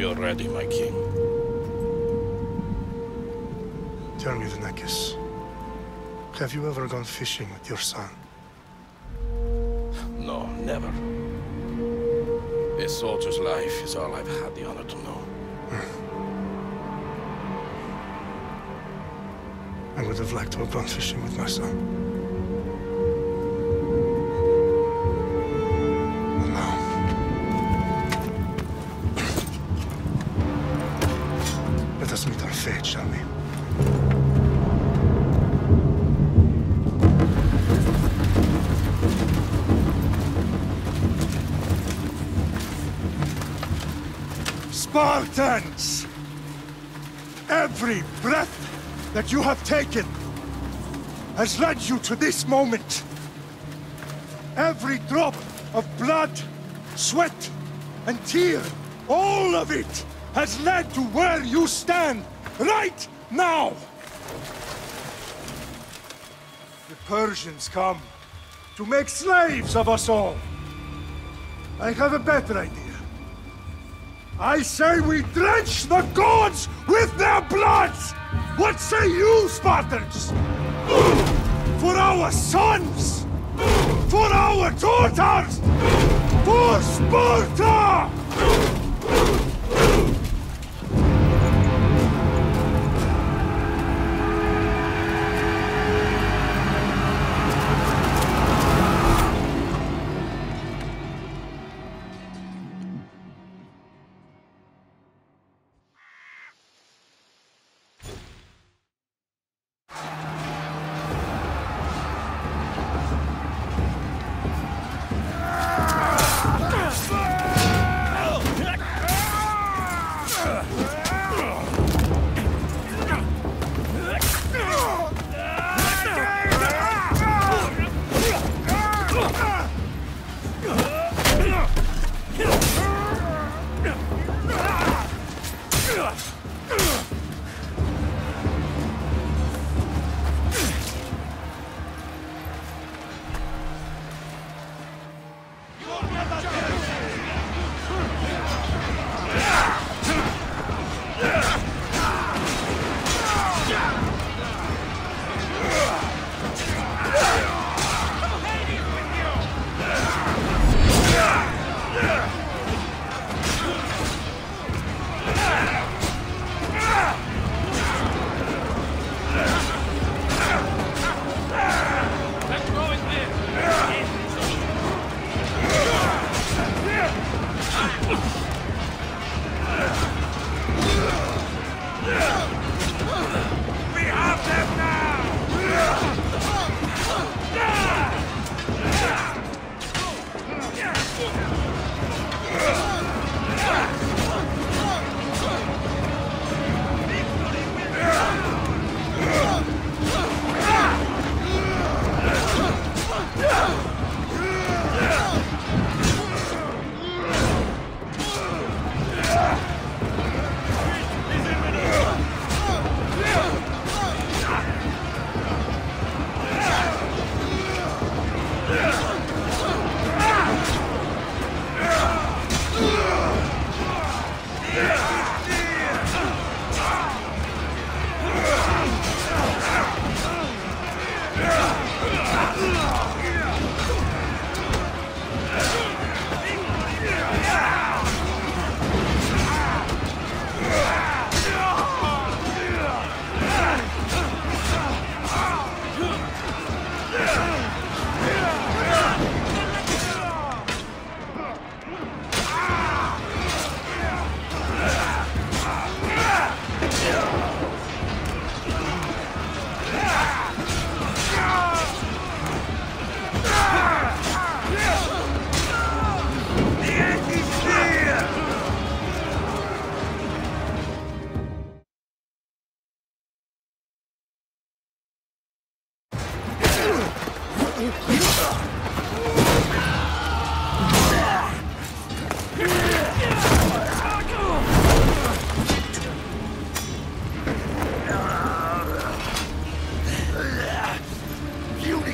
We are ready, my king. Tell me, Vinakis, have you ever gone fishing with your son? No, never. A soldier's life is all I've had the honor to know. I would have liked to have gone fishing with my son. But now... let us meet our fate, shall we? Spartans! Every breath that you have taken has led you to this moment. Every drop of blood, sweat, and tear, all of it has led to where you stand right now. The Persians come to make slaves of us all. I have a better idea. I say we drench the gods with their bloods! What say you, Spartans? For our sons! For our daughters! For Sparta!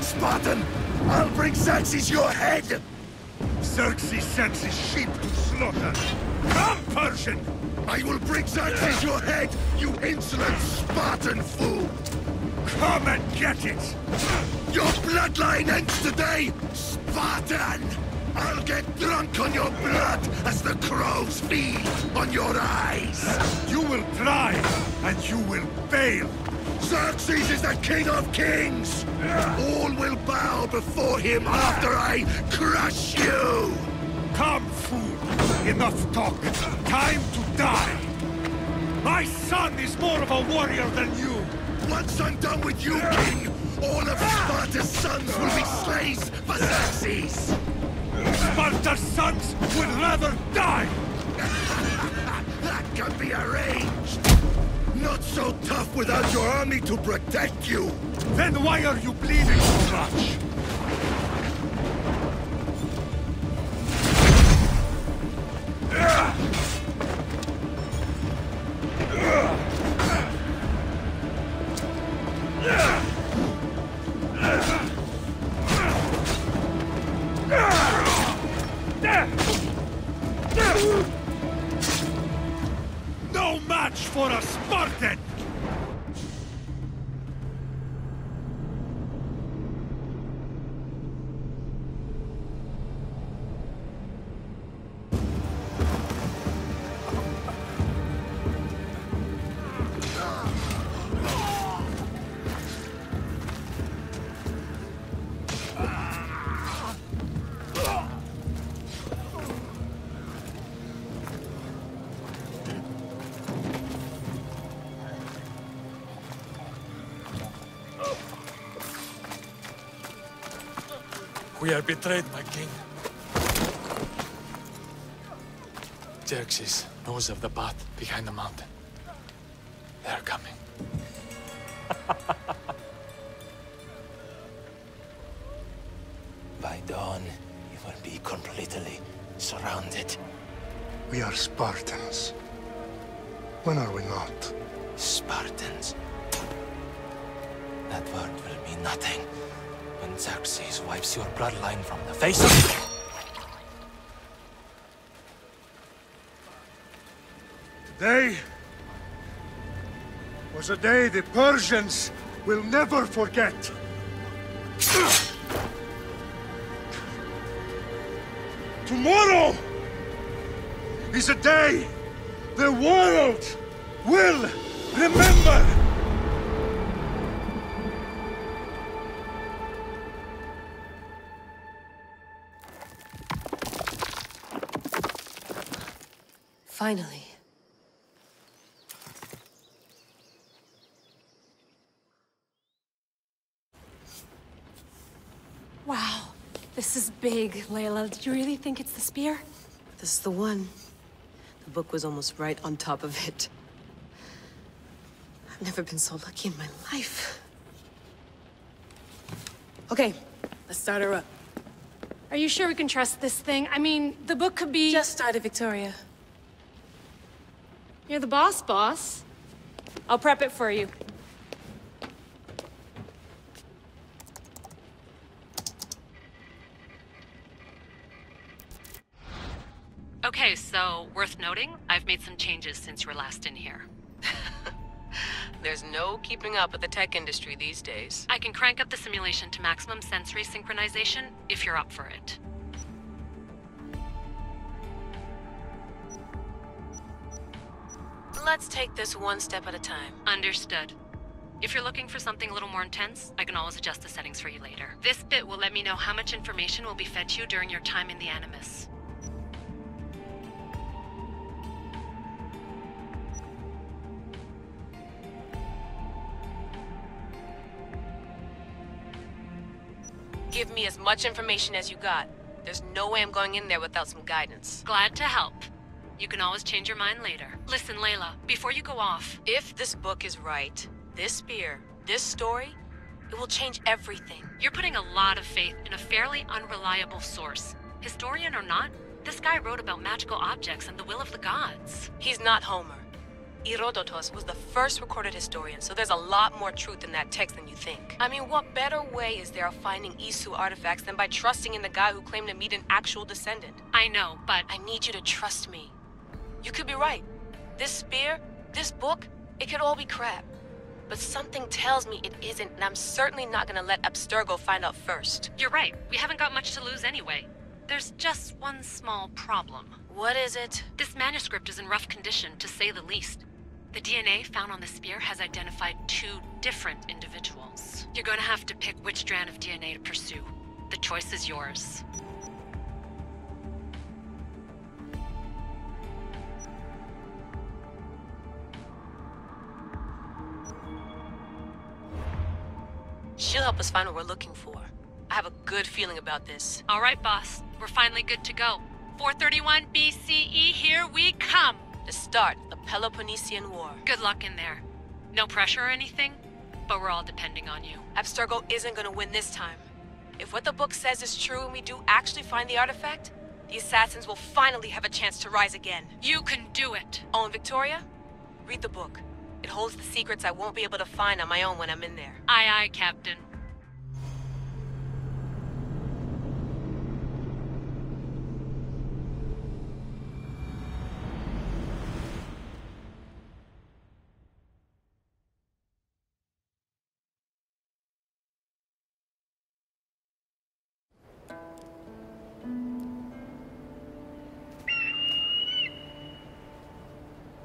Spartan! I'll bring Xerxes your head! Xerxes sends his sheep to slaughter. Come, Persian! I will bring Xerxes your head, you insolent Spartan fool! Come and get it! Your bloodline ends today, Spartan! I'll get drunk on your blood as the crows feed on your eyes! You will try, and you will fail! Xerxes is the king of kings! All will bow before him after I crush you! Come, fool! Enough talk! Time to die! My son is more of a warrior than you! Once I'm done with you, king, all of Sparta's sons will be slaves for Xerxes! Sparta's sons would rather die! That can be arranged! Not so tough without your army to protect you! Then why are you bleeding so much? No match for a Spartan! We are betrayed, my king. Xerxes knows of the path behind the mountain. They're coming. By dawn, you will be completely surrounded. We are Spartans. When are we not? Spartans. That word will mean nothing when Xerxes wipes your bloodline from the face of... Today was a day the Persians will never forget. Tomorrow is a day the world will remember. Finally. Wow, this is big, Layla. Did you really think it's the spear? This is the one. The book was almost right on top of it. I've never been so lucky in my life. Okay, let's start her up. Are you sure we can trust this thing? I mean, the book could be... Just started, Victoria. You're the boss. I'll prep it for you. Okay, so worth noting, I've made some changes since you were last in here. There's no keeping up with the tech industry these days. I can crank up the simulation to maximum sensory synchronization if you're up for it. Let's take this one step at a time. Understood. If you're looking for something a little more intense, I can always adjust the settings for you later. This bit will let me know how much information will be fed to you during your time in the Animus. Give me as much information as you got. There's no way I'm going in there without some guidance. Glad to help. You can always change your mind later. Listen, Layla, before you go off... If this book is right, this spear, this story, it will change everything. You're putting a lot of faith in a fairly unreliable source. Historian or not, this guy wrote about magical objects and the will of the gods. He's not Homer. Herodotus was the first recorded historian, so there's a lot more truth in that text than you think. I mean, what better way is there of finding Isu artifacts than by trusting in the guy who claimed to meet an actual descendant? I know, but... I need you to trust me. You could be right. This spear, this book, it could all be crap. But something tells me it isn't, and I'm certainly not gonna let Abstergo find out first. You're right. We haven't got much to lose anyway. There's just one small problem. What is it? This manuscript is in rough condition, to say the least. The DNA found on the spear has identified 2 different individuals. You're gonna have to pick which strand of DNA to pursue. The choice is yours. She'll help us find what we're looking for. I have a good feeling about this. All right, boss. We're finally good to go. 431 BCE, here we come! The start of the Peloponnesian War. Good luck in there. No pressure or anything, but we're all depending on you. Abstergo isn't gonna win this time. If what the book says is true and we do actually find the artifact, the assassins will finally have a chance to rise again. You can do it! Oh, and Victoria? Read the book. It holds the secrets I won't be able to find on my own when I'm in there. Aye, aye, Captain.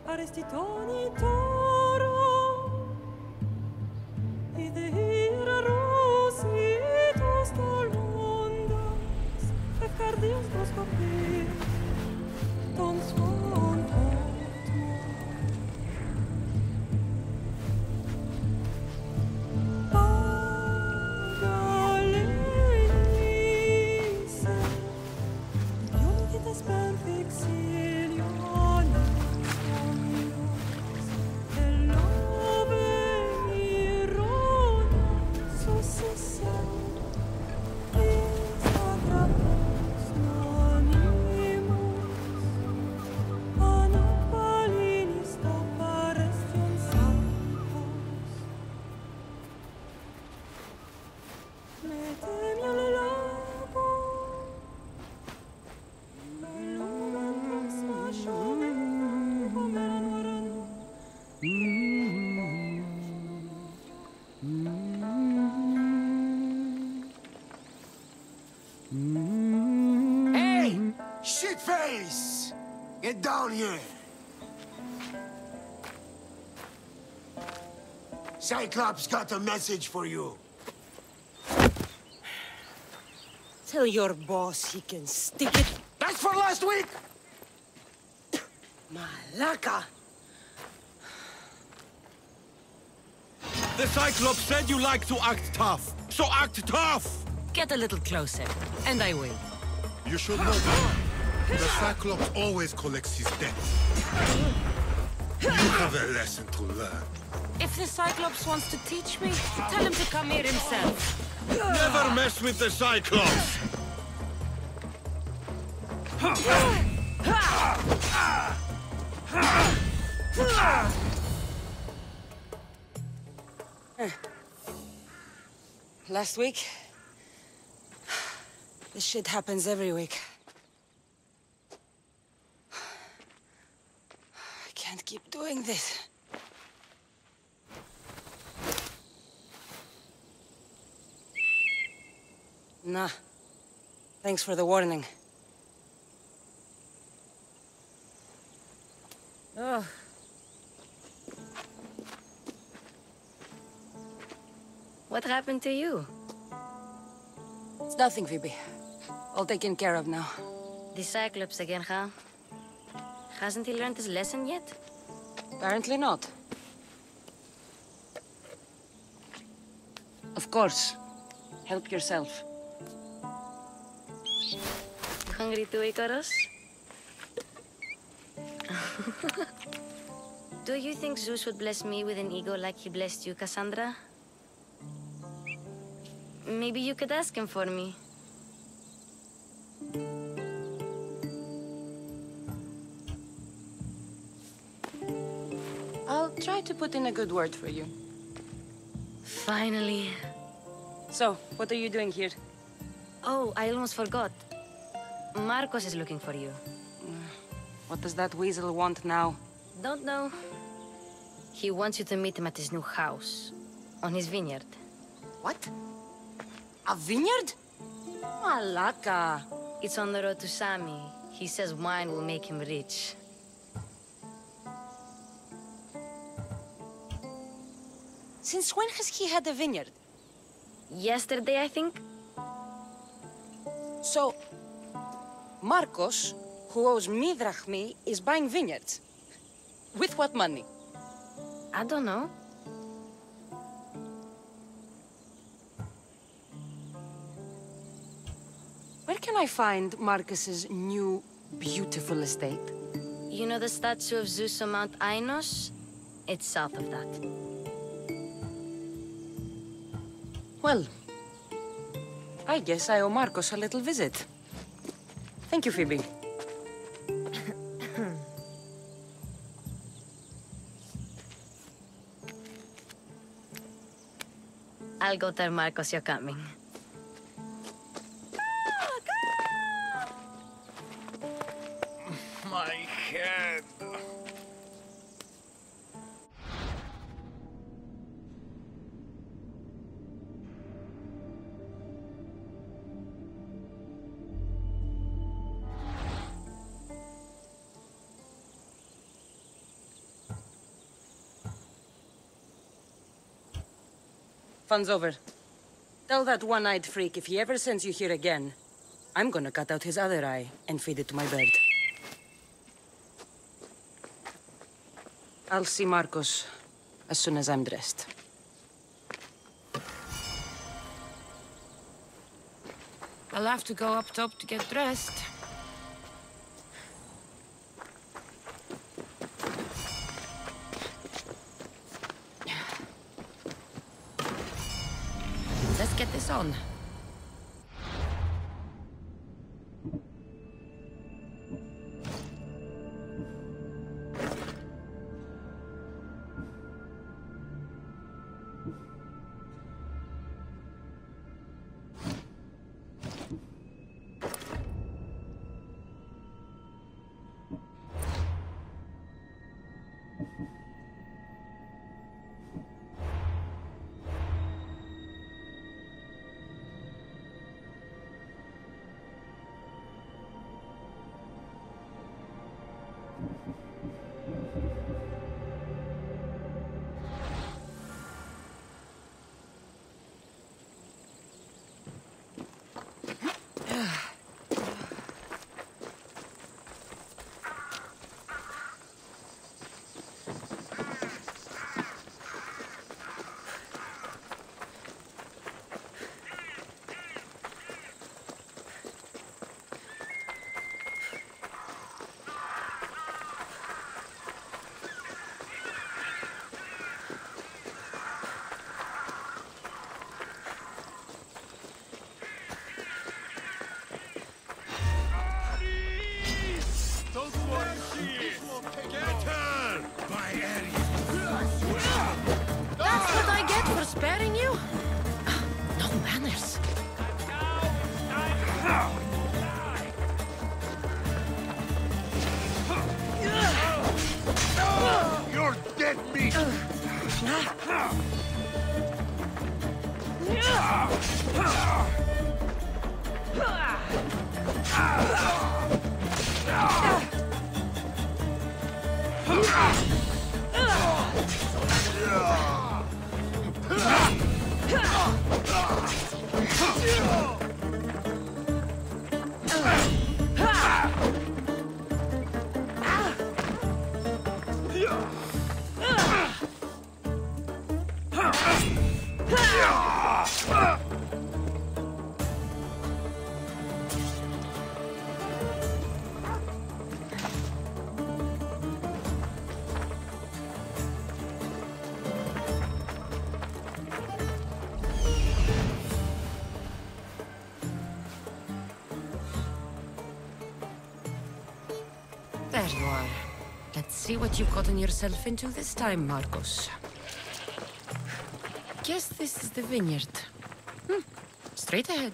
Arrestitoni toro, idehira rositos dolondas, fecardios dos copir, ton swan Pagalenise, Dionitas per vexilionis. Hey! Shitface! Get down here! Cyclops got a message for you. Tell your boss he can stick it. That's for last week! Malaka! The Cyclops said you like to act tough, so act tough! Get a little closer, and I will. You should know that. The Cyclops always collects his debts. You have a lesson to learn. If the Cyclops wants to teach me, tell him to come here himself. Never mess with the Cyclops! Last week? This shit happens every week. I can't keep doing this. Nah. Thanks for the warning. Oh. What happened to you? It's nothing, Phoebe. All taken care of now. The Cyclops again, huh? Hasn't he learned his lesson yet? Apparently not. Of course. Help yourself. You hungry too, Icarus? Do you think Zeus would bless me with an ego like he blessed you, Cassandra? Maybe you could ask him for me. I'll try to put in a good word for you. Finally. So, what are you doing here? Oh, I almost forgot. Marcos is looking for you. What does that weasel want now? Don't know. He wants you to meet him at his new house. On his vineyard. What? A vineyard? Malaka. It's on the road to Sami. He says wine will make him rich. Since when has he had a vineyard? Yesterday, I think. So, Marcos, who owes me drachmi, is buying vineyards. With what money? I don't know. Where can I find Marcus's new, beautiful estate? You know the statue of Zeus on Mount Ainos? It's south of that. Well, I guess I owe Marcos a little visit. Thank you, Phoebe. I'll go tell Marcos you're coming. My head. Fun's over. Tell that one-eyed freak if he ever sends you here again, I'm gonna cut out his other eye and feed it to my bird. I'll see Marcos as soon as I'm dressed. I'll have to go up top to get dressed. Let's get this on. That's what I get for sparing you? No manners. You're dead meat! There you are. Let's see what you've gotten yourself into this time, Marcos. Guess this is the vineyard. Straight ahead.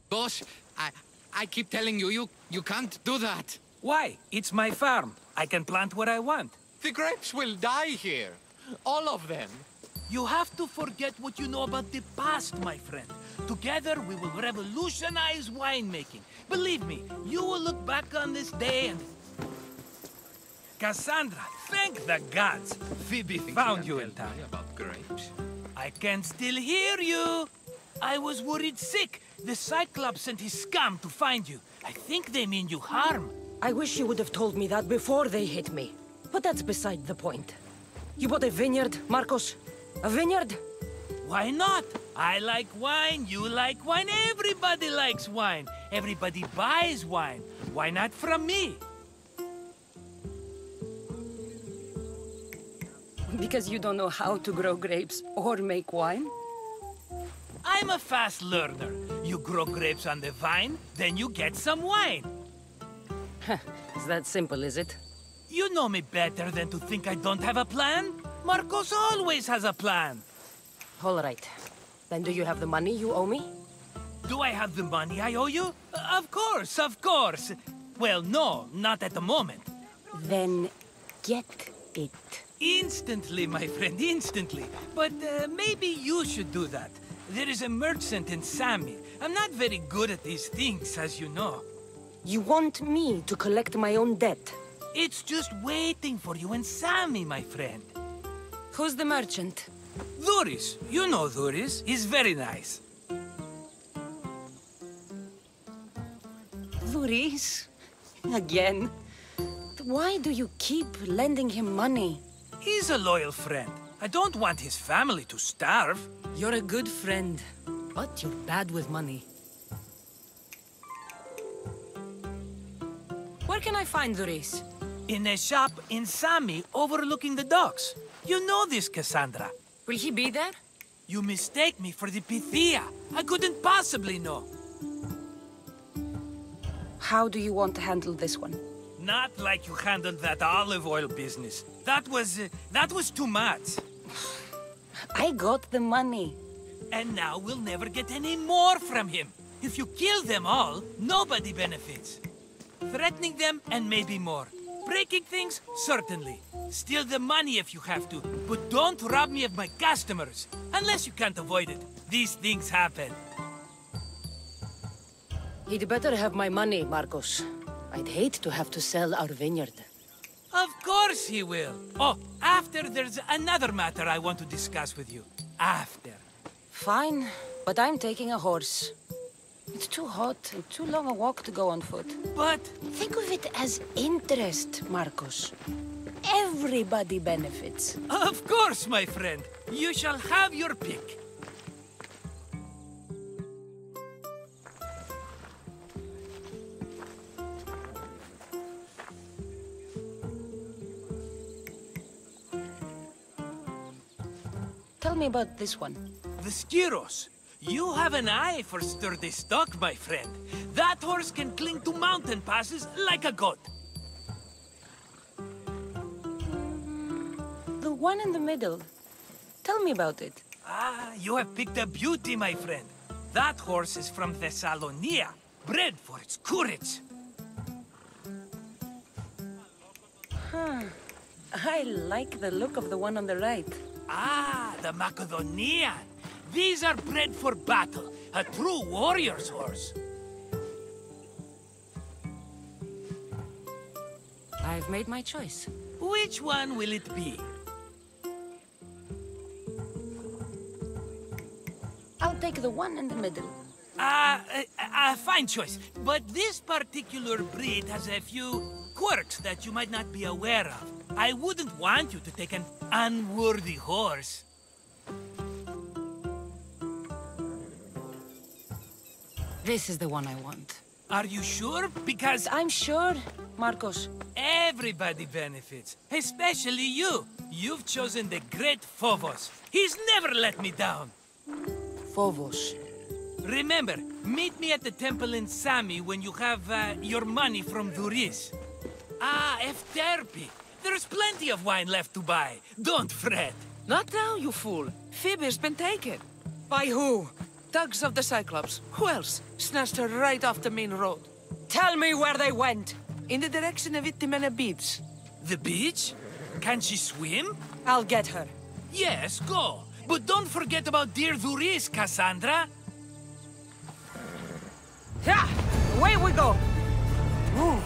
Boss, I keep telling you can't do that. Why? It's my farm. I can plant what I want. The grapes will die here. All of them. You have to forget what you know about the past, my friend. Together, we will revolutionize winemaking. Believe me, you will look back on this day and... Cassandra, thank the gods! Phoebe found you in time. About grapes? I can still hear you! I was worried sick. The Cyclops sent his scum to find you. I think they mean you harm. I wish you would have told me that before they hit me. But that's beside the point. You bought a vineyard, Marcos? A vineyard? Why not? I like wine, you like wine, everybody likes wine. Everybody buys wine. Why not from me? Because you don't know how to grow grapes or make wine? I'm a fast learner. You grow grapes on the vine, then you get some wine. It's that simple, is it? You know me better than to think I don't have a plan. Marcos always has a plan. All right. Then do you have the money you owe me? Do I have the money I owe you? Of course, of course. Well, no, not at the moment. Then get it. Instantly, my friend, instantly. But maybe you should do that. There is a merchant in Sami. I'm not very good at these things, as you know. You want me to collect my own debt? It's just waiting for you in Sami, my friend. Who's the merchant? Dhuris. You know Dhuris. He's very nice. Dhuris? Again? Why do you keep lending him money? He's a loyal friend. I don't want his family to starve. You're a good friend, but you're bad with money. Where can I find Dhuris? In a shop in Sami overlooking the docks. You know this, Cassandra. Will he be there? You mistake me for the Pythia. I couldn't possibly know. How do you want to handle this one? Not like you handled that olive oil business. That was too much. I got the money. And now we'll never get any more from him. If you kill them all, nobody benefits. Threatening them, and maybe more. Breaking things, certainly. Steal the money if you have to, but don't rob me of my customers. Unless you can't avoid it. These things happen. He'd better have my money, Marcos. I'd hate to have to sell our vineyard. Of course he will. Oh, after there's another matter I want to discuss with you. After. Fine, but I'm taking a horse. It's too hot and too long a walk to go on foot. But... think of it as interest, Marcos. Everybody benefits. Of course, my friend. You shall have your pick. Tell me about this one. The Skiros. You have an eye for sturdy stock, my friend. That horse can cling to mountain passes like a goat. The one in the middle. Tell me about it. Ah, you have picked a beauty, my friend. That horse is from Thessalonia, bred for its courage. Huh. I like the look of the one on the right. Ah, the Macedonian. These are bred for battle, a true warrior's horse. I've made my choice. Which one will it be? I'll take the one in the middle. Fine choice. But this particular breed has a few quirks that you might not be aware of. I wouldn't want you to take an unworthy horse. This is the one I want. Are you sure? Because... I'm sure. Marcos? Everybody benefits, especially you. You've chosen the great Phobos. He's never let me down. Phobos. Remember, meet me at the temple in Sami when you have your money from Duris. Ah, Efterpi. There's plenty of wine left to buy. Don't fret. Not now, you fool. Phoebe's been taken. By who? Thugs of the Cyclops. Who else? Snatched her right off the main road. Tell me where they went. In the direction of Itimena Beach. The beach? Can she swim? I'll get her. Yes, go. But don't forget about dear Duris, Cassandra. Yeah! Away we go! Move!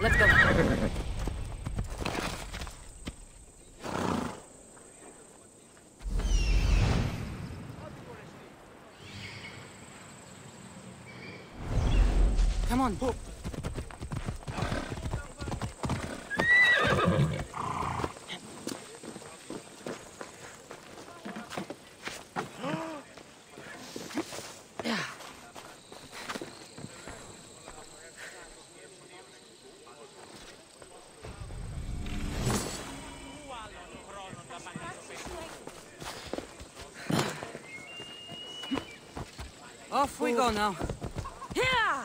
Let's go. Come on. Off we go now. Yeah!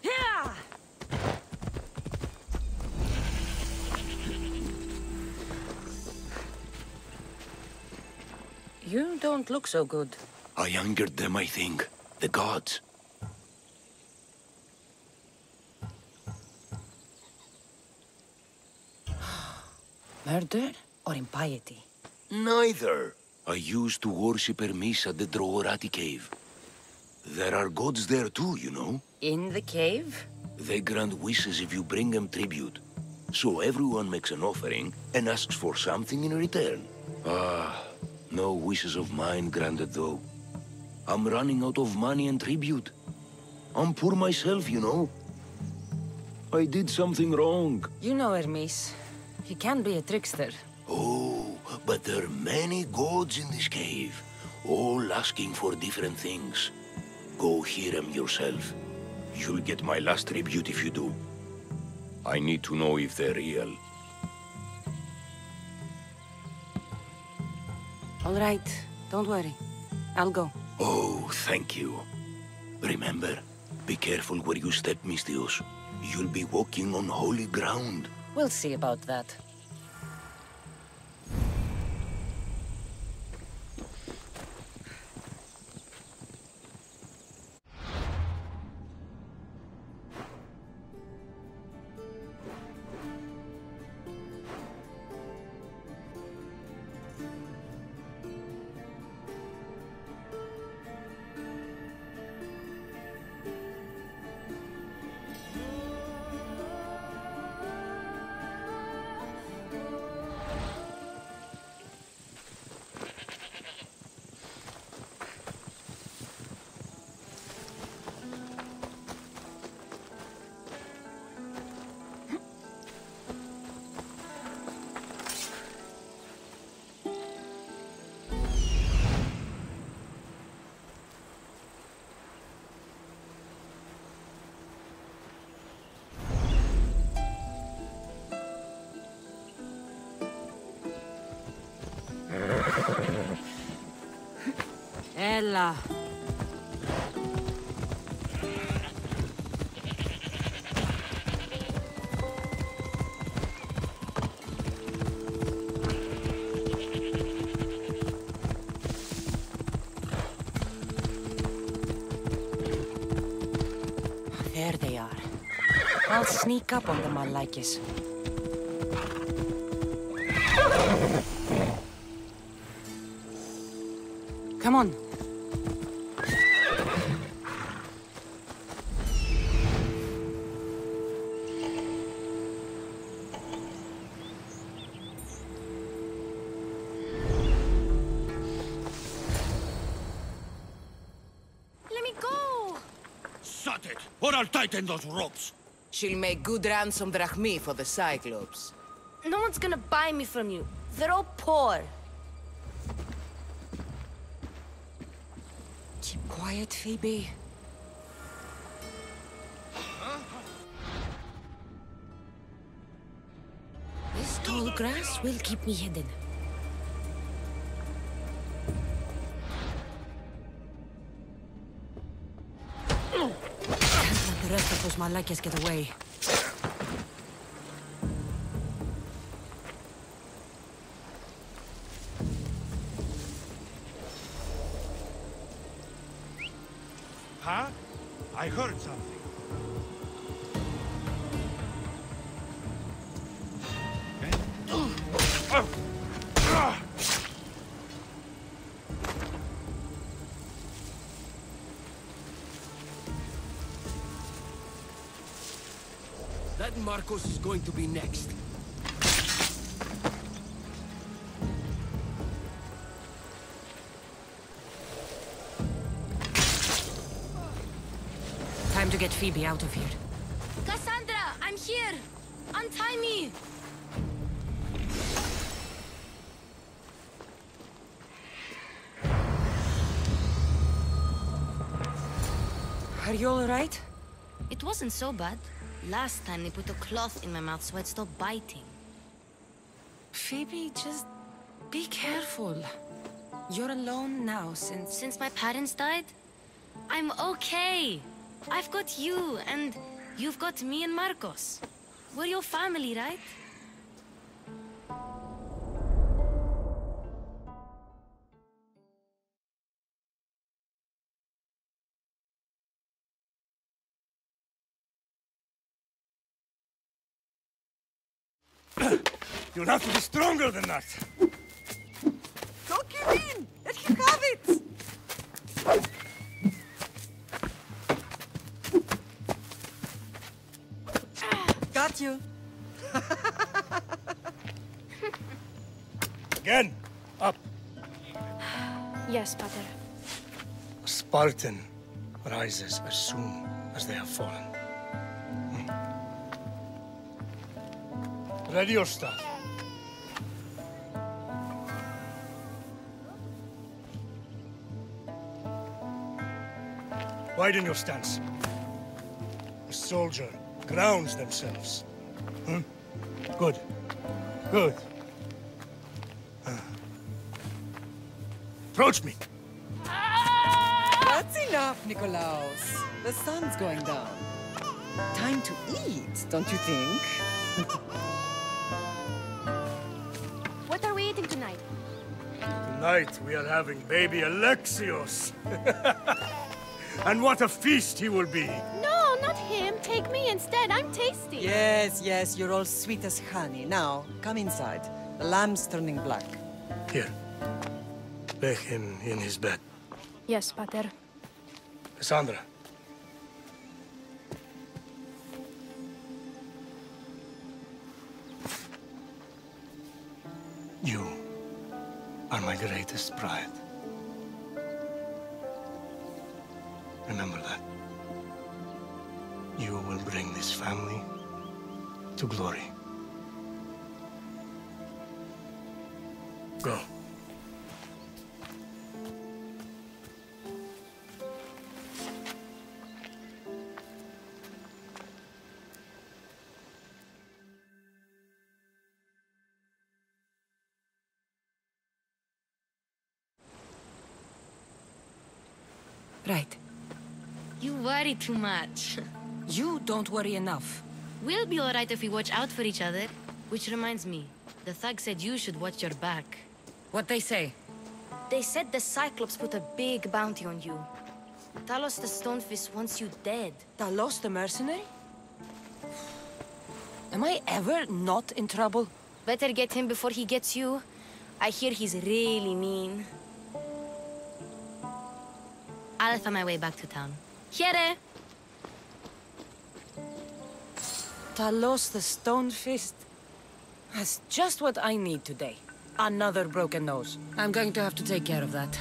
Yeah! You don't look so good. I angered them, I think. The gods. Murder or impiety? Neither. I used to worship Hermes at the Droorati cave. There are gods there too, you know. In the cave? They grant wishes if you bring them tribute. So everyone makes an offering and asks for something in return. Ah, no wishes of mine granted though. I'm running out of money and tribute. I'm poor myself, you know. I did something wrong. You know Hermes. He can be a trickster. Oh, but there are many gods in this cave, all asking for different things. Go hear them yourself. You'll get my last tribute if you do. I need to know if they're real. All right, don't worry. I'll go. Oh, thank you. Remember, be careful where you step, Mistios. You'll be walking on holy ground. We'll see about that. Ella. There they are. I'll sneak up on them, Malakis. Come on. Let me go! Shut it, or I'll tighten those ropes. She'll make good ransom drachmi for the Cyclops. No one's gonna buy me from you. They're all poor. Keep quiet, Phoebe. This tall grass will keep me hidden. Can't let the rest of those Malakias get away. Huh? I heard something. That Marcos is going to be next. Time to get Phoebe out of here. Cassandra, I'm here! Untie me! Are you alright? It wasn't so bad. Last time they put a cloth in my mouth so I'd stop biting. Phoebe, just be careful. You're alone now Since my parents died? I'm okay. I've got you, and you've got me and Marcos. We're your family, right? You'll have to be stronger than that. Don't give in! Let him have it! Got you. Again, up. Yes, Pater. A Spartan rises as soon as they have fallen. Ready your stuff. Widen your stance. A soldier grounds themselves. Good. Good. Approach me. That's enough, Nikolaos. The sun's going down. Time to eat, don't you think? What are we eating tonight? Tonight we are having baby Alexios. And what a feast he will be. No, not him. Take me instead. I'm tasty. Yes, yes, you're all sweet as honey. Now, come inside. The lamb's turning black. Here. Lay him in his bed. Yes, Pater. Cassandra. You are my greatest pride. Remember that. You will bring this family to glory. Go. Right. You worry too much. You don't worry enough. We'll be alright if we watch out for each other. Which reminds me, the thug said you should watch your back. What'd they say? They said the Cyclops put a big bounty on you. Talos the Stonefist wants you dead. Talos the mercenary? Am I ever not in trouble? Better get him before he gets you. I hear he's really mean. I'll find my way back to town. Here! Talos the Stonefist? That's just what I need today. Another broken nose. I'm going to have to take care of that.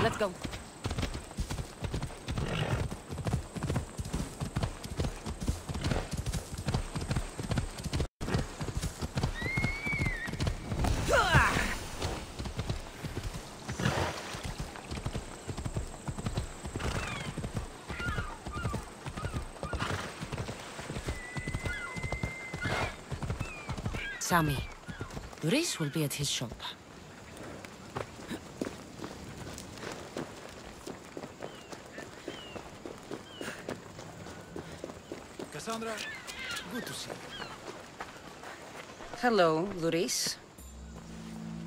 Let's go. Sammy, Luis will be at his shop. Cassandra, good to see you. Hello, Luis.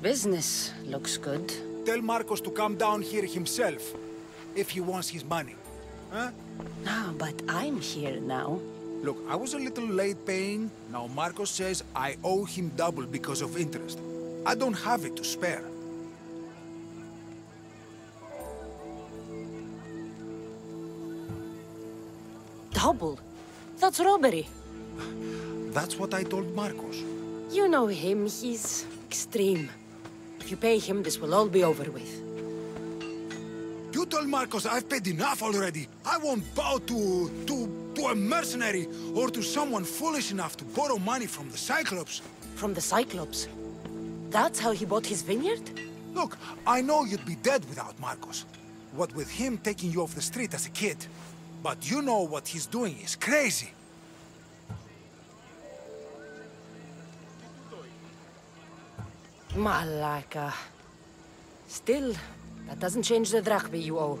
Business looks good. Tell Marcos to come down here himself, if he wants his money. Huh? No, but I'm here now. Look, I was a little late paying. Now Marcos says I owe him double because of interest. I don't have it to spare. Double? That's robbery. That's what I told Marcos. You know him, he's extreme. If you pay him, this will all be over with. You told Marcos I've paid enough already. I won't bow to a mercenary or to someone foolish enough to borrow money from the Cyclops. From the Cyclops? That's how he bought his vineyard? Look, I know you'd be dead without Marcos. What with him taking you off the street as a kid. But you know what he's doing is crazy. Malaka. Still, that doesn't change the drachmi you owe.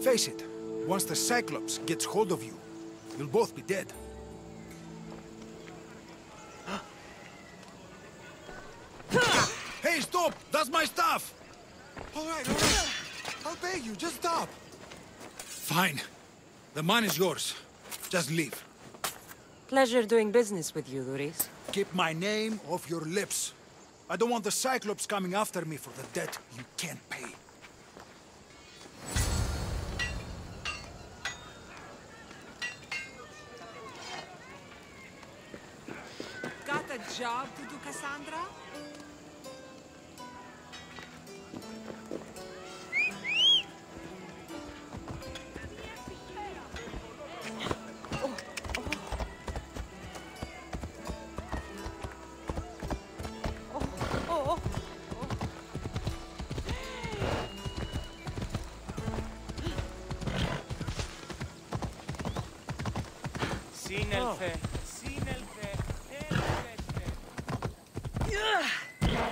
Face it, once the Cyclops gets hold of you, you'll both be dead. Hey, stop! That's my stuff! All right. I'll pay you, just stop. Fine. The money's yours. Just leave. Pleasure doing business with you, Luis. Keep my name off your lips. I don't want the Cyclops coming after me for the debt you can't pay. Got a job to do, Cassandra?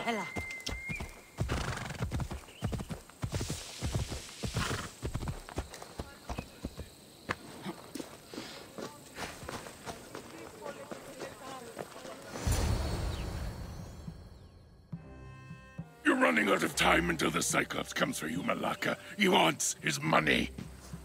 Ella. You're running out of time until the Cyclops comes for you, Malaka. He wants his money.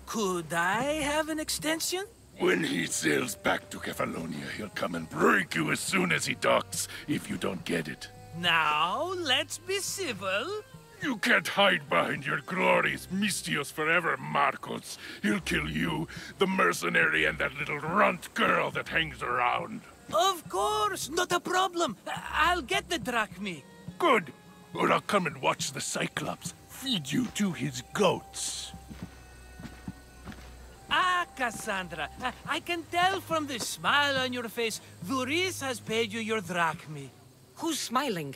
Could I have an extension? When he sails back to Kefalonia, he'll come and break you as soon as he docks, if you don't get it. Now, let's be civil. You can't hide behind your glories Mistios forever, Marcos. He'll kill you, the mercenary, and that little runt girl that hangs around. Of course, not a problem. I'll get the drachmi. Good. Or I'll come and watch the Cyclops feed you to his goats. Ah, Cassandra, I can tell from the smile on your face, Luis has paid you your drachmi. Who's smiling?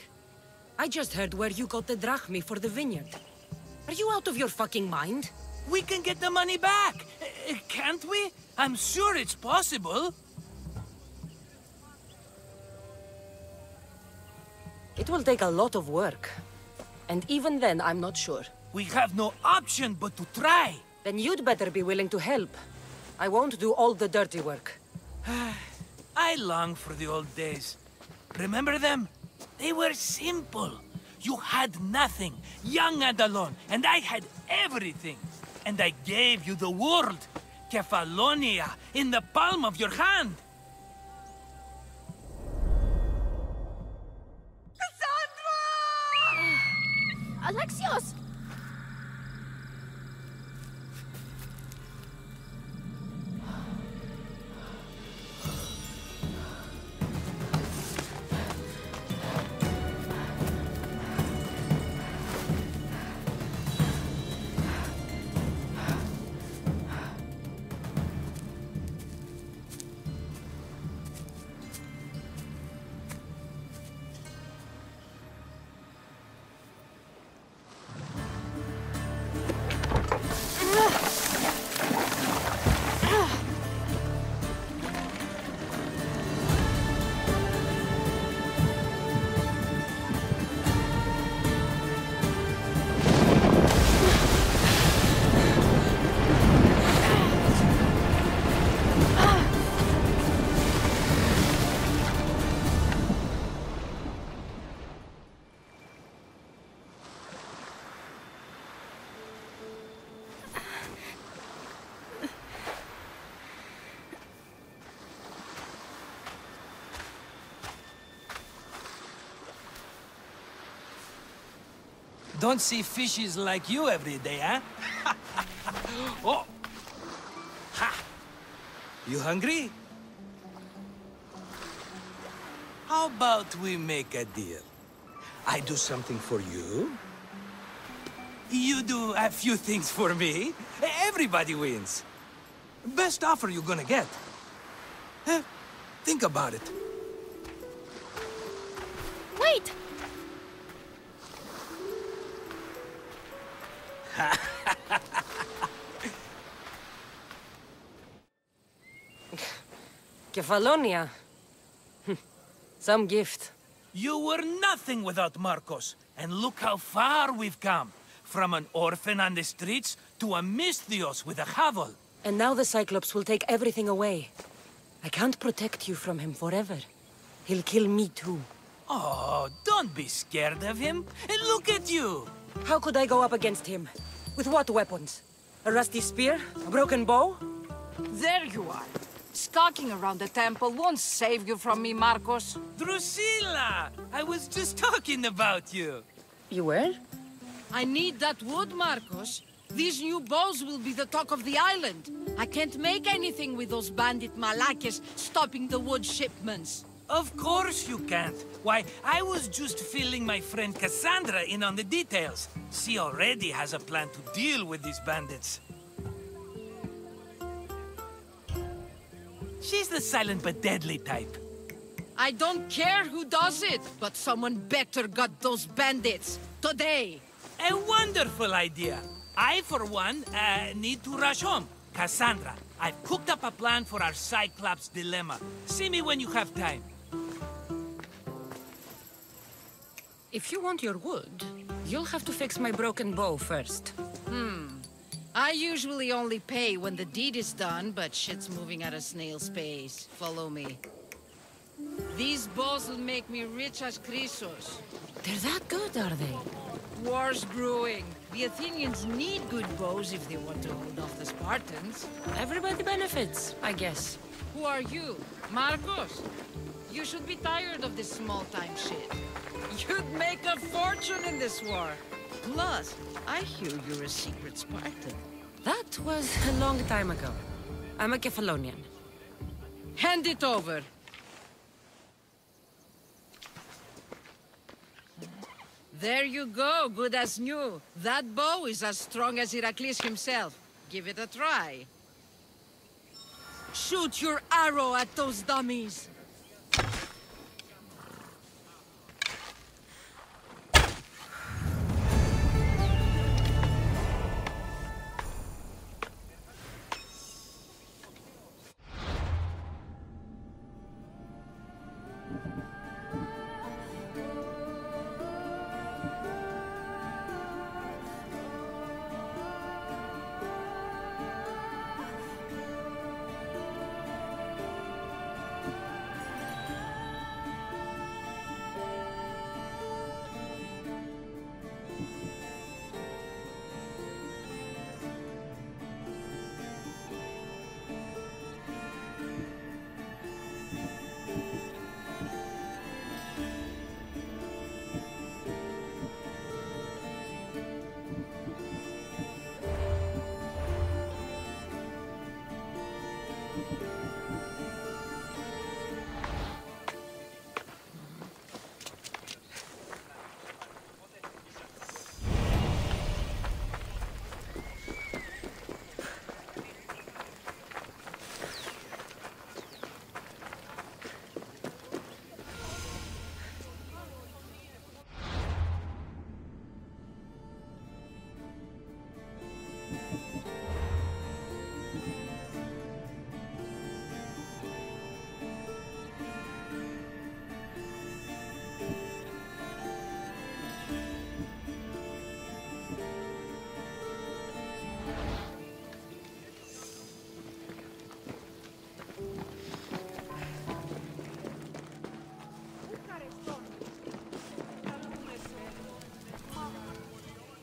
I just heard where you got the drachmi for the vineyard. Are you out of your fucking mind? We can get the money back, can't we? I'm sure it's possible. It will take a lot of work. And even then, I'm not sure. We have no option but to try. Then you'd better be willing to help. I won't do all the dirty work. I long for the old days. Remember them? They were simple. You had nothing, young and alone, and I had everything. And I gave you the world, Kefalonia, in the palm of your hand. Cassandra! Alexios! Don't see fishes like you every day, huh? Oh! Ha! You hungry? How about we make a deal? I do something for you. You do a few things for me. Everybody wins. Best offer you're gonna get. Think about it. Wait! Kefalonia. Some gift. You were nothing without Marcos, and look how far we've come. From an orphan on the streets to a Misthios with a Havel. And now the Cyclops will take everything away. I can't protect you from him forever. He'll kill me too. Oh, don't be scared of him. And look at you! How could I go up against him? With what weapons? A rusty spear? A broken bow? There you are. Skulking around the temple won't save you from me, Marcos. Drusilla! I was just talking about you. You were? I need that wood, Marcos. These new bows will be the talk of the island. I can't make anything with those bandit malakes stopping the wood shipments. Of course you can't. Why, I was just filling my friend Cassandra in on the details. She already has a plan to deal with these bandits. She's the silent but deadly type. I don't care who does it, but someone better got those bandits. Today. A wonderful idea. I, for one, need to rush home. Cassandra, I've cooked up a plan for our Cyclops dilemma. See me when you have time. If you want your wood, you'll have to fix my broken bow first. I usually only pay when the deed is done, but shit's moving at a snail's pace. Follow me. These bows will make me rich as Chrysos. They're that good, are they? War's brewing. The Athenians need good bows if they want to hold off the Spartans. Everybody benefits, I guess. Who are you? Marcos? You should be tired of this small-time shit. You'd make a fortune in this war. Plus, I hear you're a secret Spartan. That was a long time ago. I'm a Kefalonian. Hand it over. There you go, good as new. That bow is as strong as Heracles himself. Give it a try. Shoot your arrow at those dummies.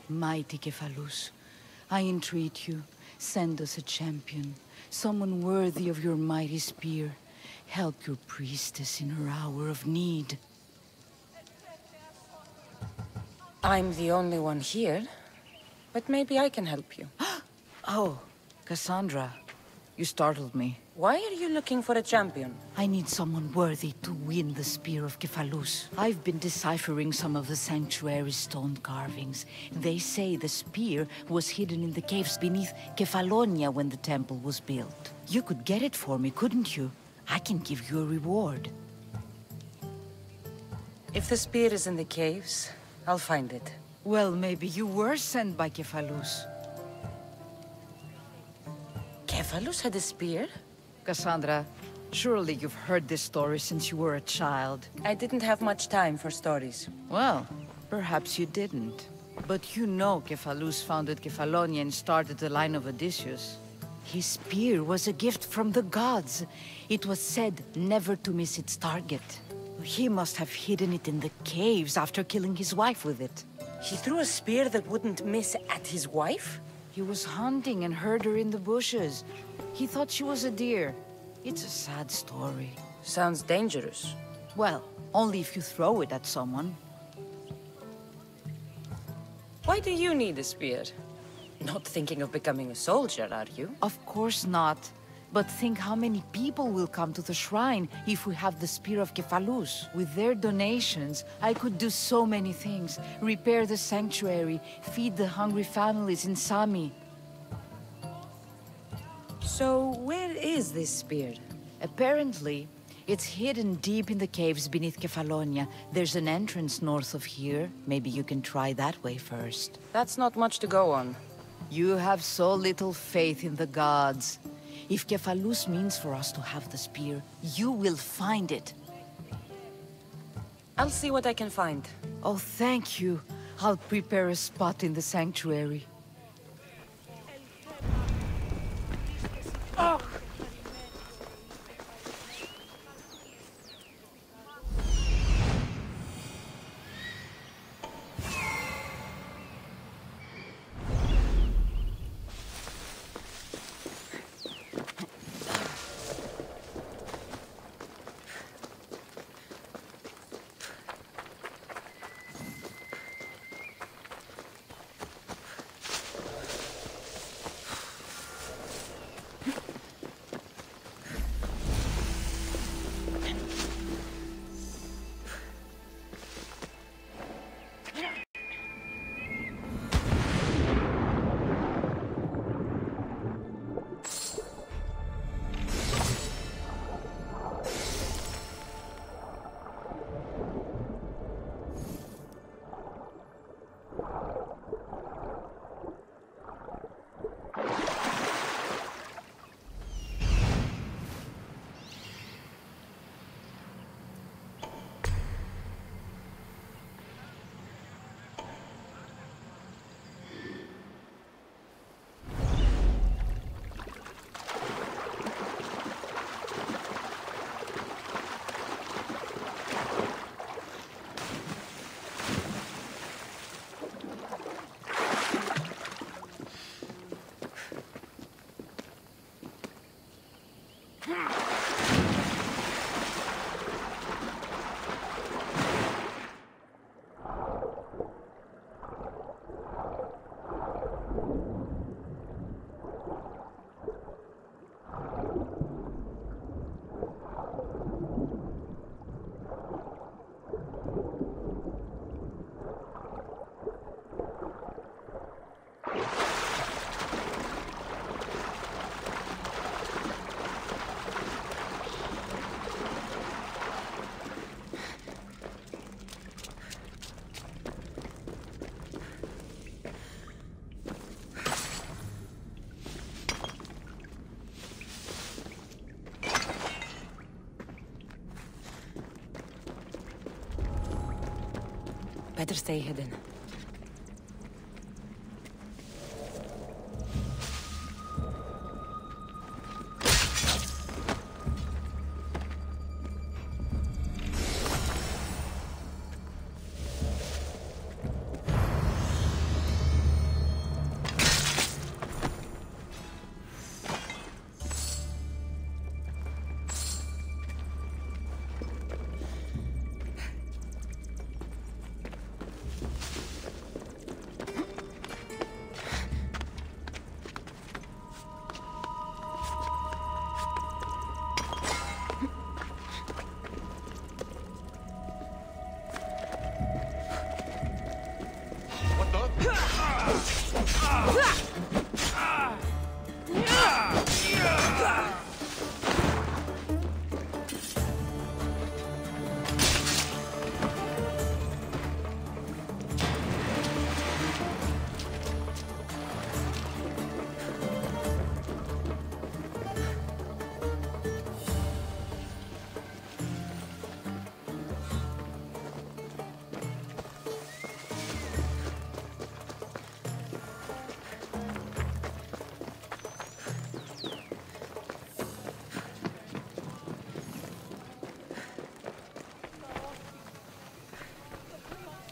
Mighty Cephalus, I entreat you, send us a champion, someone worthy of your mighty spear. Help your priestess in her hour of need. I'm the only one here, but maybe I can help you. Oh, Cassandra. You startled me. Why are you looking for a champion? I need someone worthy to win the Spear of Kephalus. I've been deciphering some of the sanctuary's stone carvings. They say the spear was hidden in the caves beneath Kefalonia when the temple was built. You could get it for me, couldn't you? I can give you a reward. If the spear is in the caves, I'll find it. Well, maybe you were sent by Kephalus. Kephalus had a spear? Cassandra, surely you've heard this story since you were a child. I didn't have much time for stories. Well, perhaps you didn't. But you know Kephalus founded Kefalonia and started the line of Odysseus. His spear was a gift from the gods. It was said never to miss its target. He must have hidden it in the caves after killing his wife with it. He threw a spear that wouldn't miss at his wife? He was hunting and heard her in the bushes. He thought she was a deer. It's a sad story. Sounds dangerous. Well, only if you throw it at someone. Why do you need a spear? Not thinking of becoming a soldier, are you? Of course not. But think how many people will come to the shrine if we have the Spear of Kephalus. With their donations, I could do so many things. Repair the sanctuary, feed the hungry families in Sami. So, where is this spear? Apparently, it's hidden deep in the caves beneath Kefalonia. There's an entrance north of here. Maybe you can try that way first. That's not much to go on. You have so little faith in the gods. If Kephalus means for us to have the spear, you will find it. I'll see what I can find. Oh, thank you. I'll prepare a spot in the sanctuary. Oh! Better stay hidden.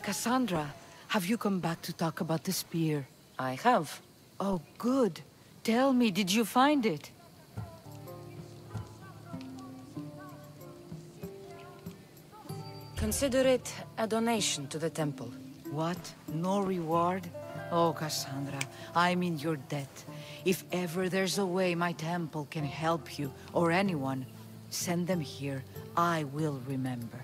Cassandra, have you come back to talk about the spear? I have. Oh, good. Tell me, did you find it? Consider it a donation to the temple. What? No reward? Oh, Cassandra, I'm in your debt. If ever there's a way my temple can help you, or anyone, send them here. I will remember.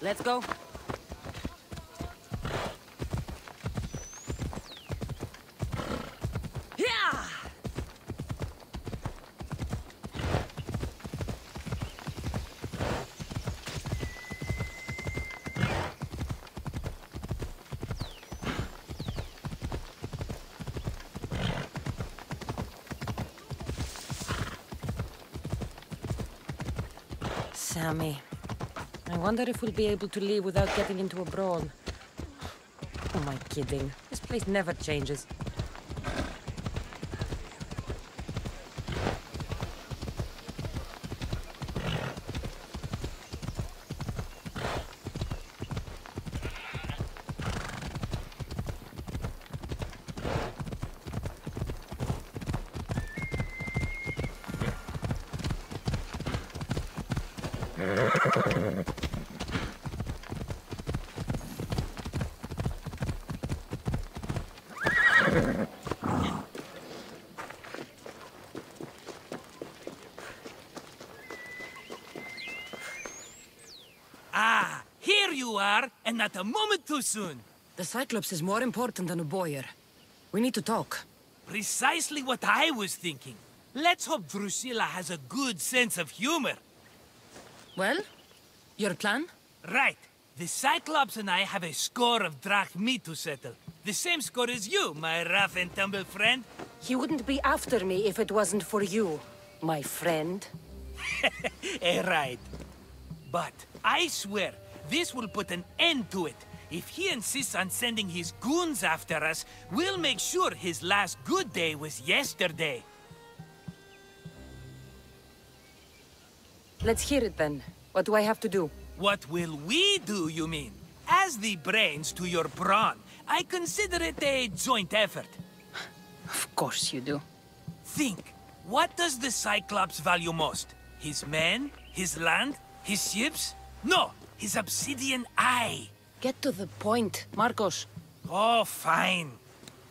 Let's go. Yeah! Sammy. I wonder if we'll be able to leave without getting into a brawl. Who am I kidding? This place never changes. Ah, here you are, and not a moment too soon. The Cyclops is more important than a boyar. We need to talk. Precisely what I was thinking. Let's hope Drusilla has a good sense of humor. Well, your plan? Right. The Cyclops and I have a score of drachmi to settle. The same score as you, my rough and tumble friend. He wouldn't be after me if it wasn't for you, my friend. Right. But I swear, this will put an end to it. If he insists on sending his goons after us, we'll make sure his last good day was yesterday. Let's hear it then. What do I have to do? What will we do, you mean? As the brains to your brawn, I consider it a joint effort. Of course you do. Think, what does the Cyclops value most? His men? His land? His ships? No, his obsidian eye. Get to the point, Marcos. Oh, fine.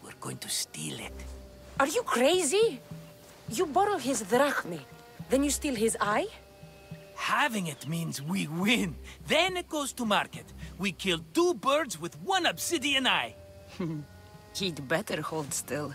We're going to steal it. Are you crazy? You borrow his drachmi, then you steal his eye? Having it means we win. Then it goes to market. We kill 2 birds with 1 obsidian eye. He'd better hold still,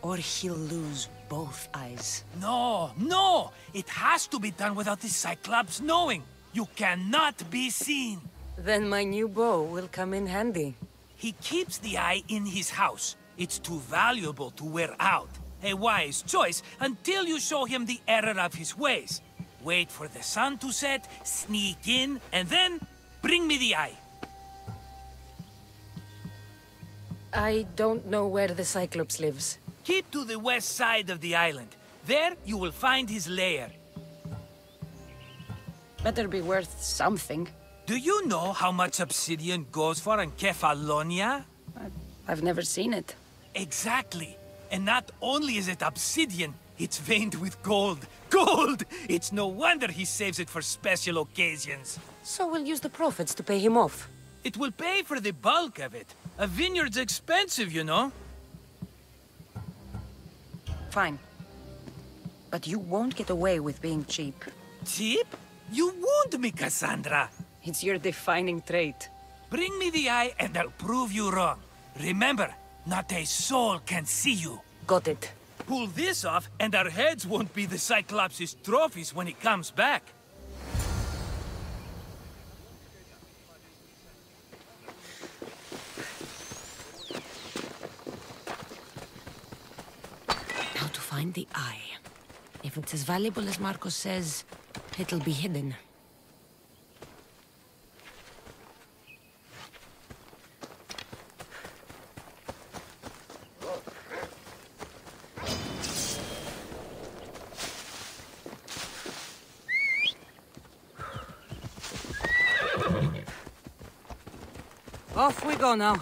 or he'll lose both eyes. No! It has to be done without the Cyclops knowing. You cannot be seen. Then my new bow will come in handy. He keeps the eye in his house. It's too valuable to wear out. A wise choice until you show him the error of his ways. Wait for the sun to set, sneak in, and then bring me the eye. I don't know where the Cyclops lives. Keep to the west side of the island. There you will find his lair. Better be worth something. Do you know how much obsidian goes for in Kefalonia? I've never seen it. Exactly. And not only is it obsidian, it's veined with gold. Gold! It's no wonder he saves it for special occasions. So we'll use the profits to pay him off. It will pay for the bulk of it. A vineyard's expensive, you know. Fine. But you won't get away with being cheap. Cheap? You wound me, Cassandra. It's your defining trait. Bring me the eye and I'll prove you wrong. Remember, not a soul can see you. Got it. Pull this off and our heads won't be the Cyclops' trophies when he comes back. find the eye. If it's as valuable as Marcos says, it'll be hidden. Off we go now.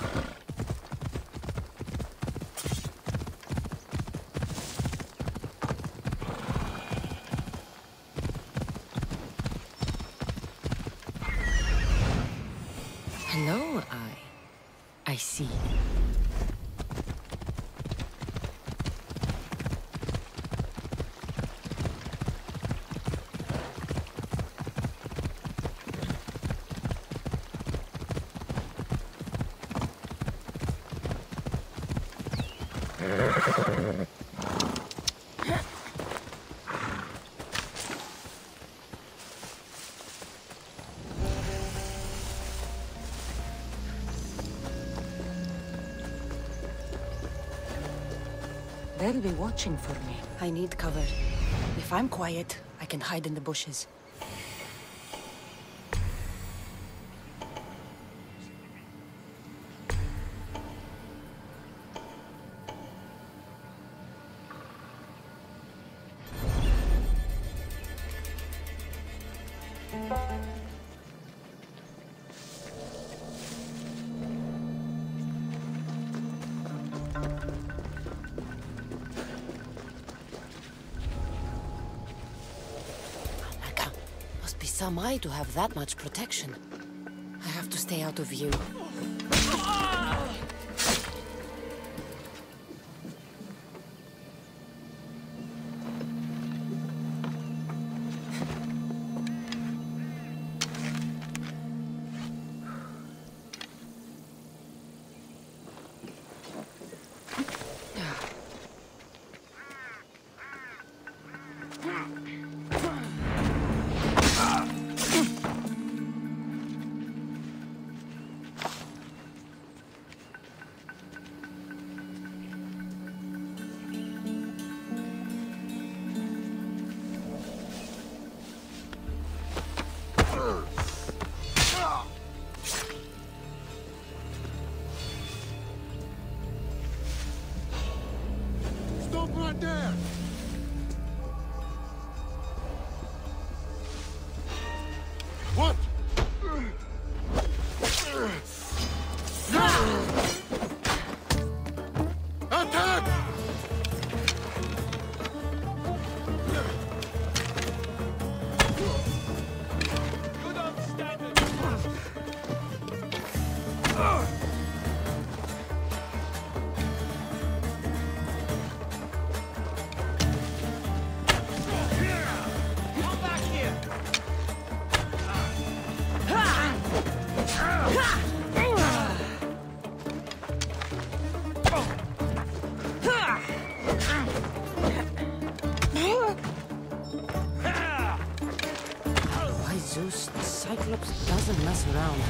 Hello, I see. They'll be watching for me. I need cover. If I'm quiet, I can hide in the bushes. Some eye to have that much protection. I have to stay out of view. Doesn't mess around.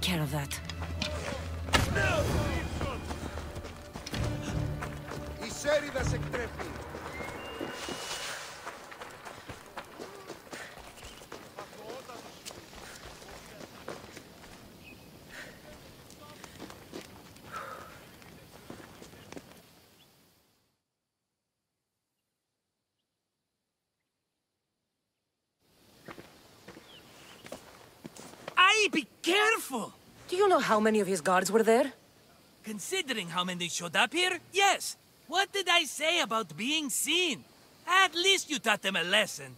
care of that. Η σέριδα σε εκτρέπει. Be careful! Do you know how many of his guards were there? Considering how many showed up here, yes. What did I say about being seen? At least you taught them a lesson.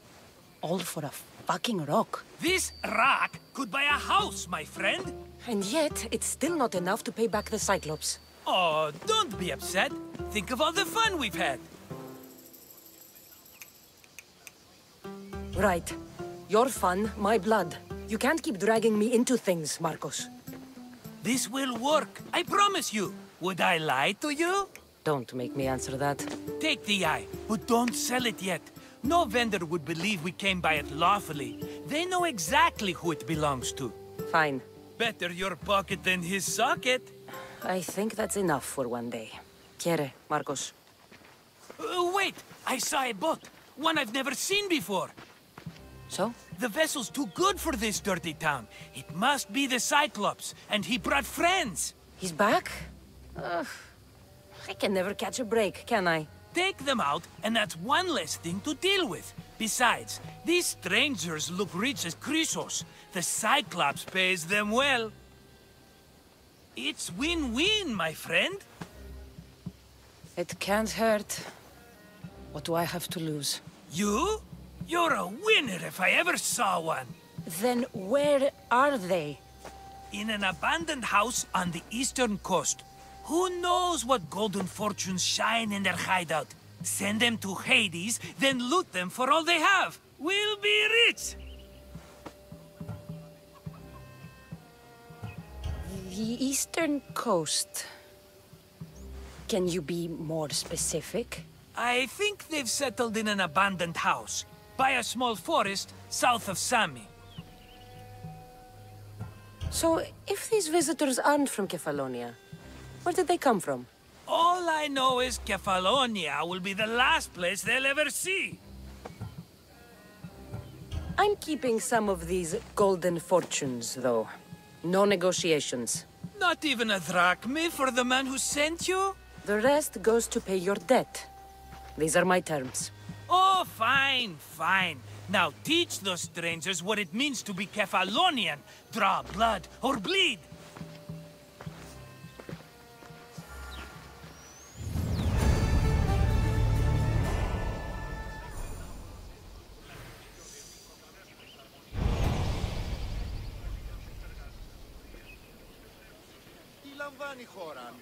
All for a fucking rock. This rock could buy a house, my friend. And yet, it's still not enough to pay back the Cyclops. Oh, don't be upset. Think of all the fun we've had. Right. Your fun, my blood. You can't keep dragging me into things, Marcos. This will work, I promise you. Would I lie to you? Don't make me answer that. Take the eye, but don't sell it yet. No vendor would believe we came by it lawfully. They know exactly who it belongs to. Fine. Better your pocket than his socket. I think that's enough for one day. Quiere, Marcos. Wait! I saw a boat. One I've never seen before. So? The vessel's too good for this dirty town. It must be the Cyclops, and he brought friends. He's back? I can never catch a break, can I? Take them out, and that's one less thing to deal with. Besides, these strangers look rich as Chrysos. The Cyclops pays them well. It's win-win, my friend. It can't hurt. What do I have to lose? You? You're a winner if I ever saw one. Then where are they? In an abandoned house on the eastern coast. Who knows what golden fortunes shine in their hideout? Send them to Hades, then loot them for all they have. We'll be rich! The eastern coast. Can you be more specific? I think they've settled in an abandoned house. By a small forest south of Sami. So, if these visitors aren't from Kefalonia, where did they come from? All I know is Kefalonia will be the last place they'll ever see. I'm keeping some of these golden fortunes, though. No negotiations. Not even a drachme for the man who sent you? The rest goes to pay your debt. These are my terms. Oh, fine, fine. Now teach those strangers what it means to be Kefalonian. Draw blood or bleed. Τι λαμβάνει η χώρα,